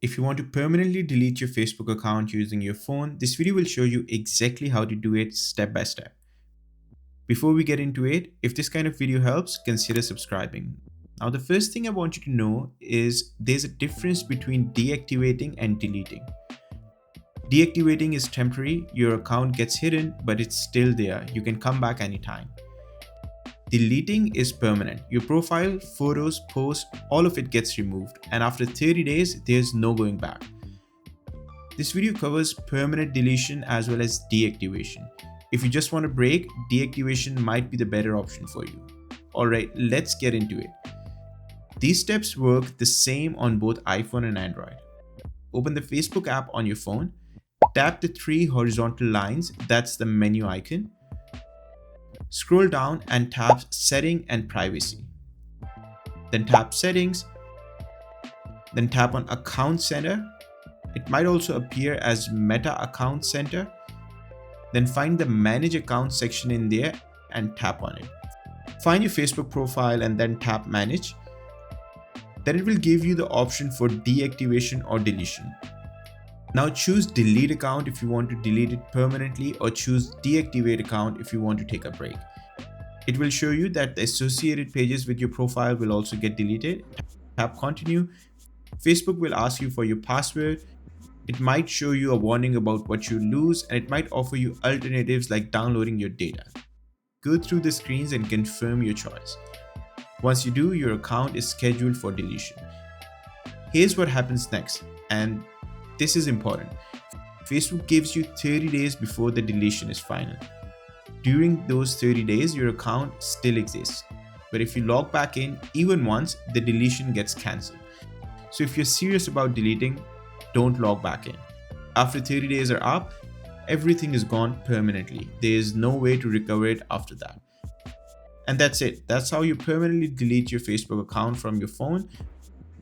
If you want to permanently delete your Facebook account using your phone, this video will show you exactly how to do it step by step. Before we get into it, if this kind of video helps, consider subscribing. Now, the first thing I want you to know is there's a difference between deactivating and deleting. Deactivating is temporary, your account gets hidden, but it's still there. You can come back anytime. Deleting is permanent. Your profile, photos, posts, all of it gets removed, and after 30 days, there's no going back. This video covers permanent deletion as well as deactivation. If you just want a break, deactivation might be the better option for you. Alright, let's get into it. These steps work the same on both iPhone and Android. Open the Facebook app on your phone, tap the three horizontal lines, that's the menu icon. Scroll down and tap Setting and Privacy. Then tap Settings. Then tap on Account Center. It might also appear as Meta Account Center. Then find the Manage Account section in there and tap on it. Find your Facebook profile and then tap Manage. Then it will give you the option for deactivation or deletion. Now choose Delete Account if you want to delete it permanently, or choose Deactivate Account if you want to take a break. It will show you that the associated pages with your profile will also get deleted. Tap Continue. Facebook will ask you for your password. It might show you a warning about what you lose, and it might offer you alternatives like downloading your data. Go through the screens and confirm your choice. Once you do, your account is scheduled for deletion. Here's what happens next, and this is important. Facebook gives you 30 days before the deletion is final. During those 30 days, your account still exists. But if you log back in even once, the deletion gets cancelled. So if you're serious about deleting, don't log back in. After 30 days are up, everything is gone permanently. There is no way to recover it after that. And that's it. That's how you permanently delete your Facebook account from your phone.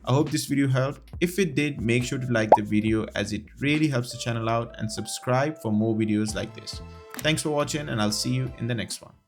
I hope this video helped. If it did, make sure to like the video as it really helps the channel out, and subscribe for more videos like this. Thanks for watching, and I'll see you in the next one.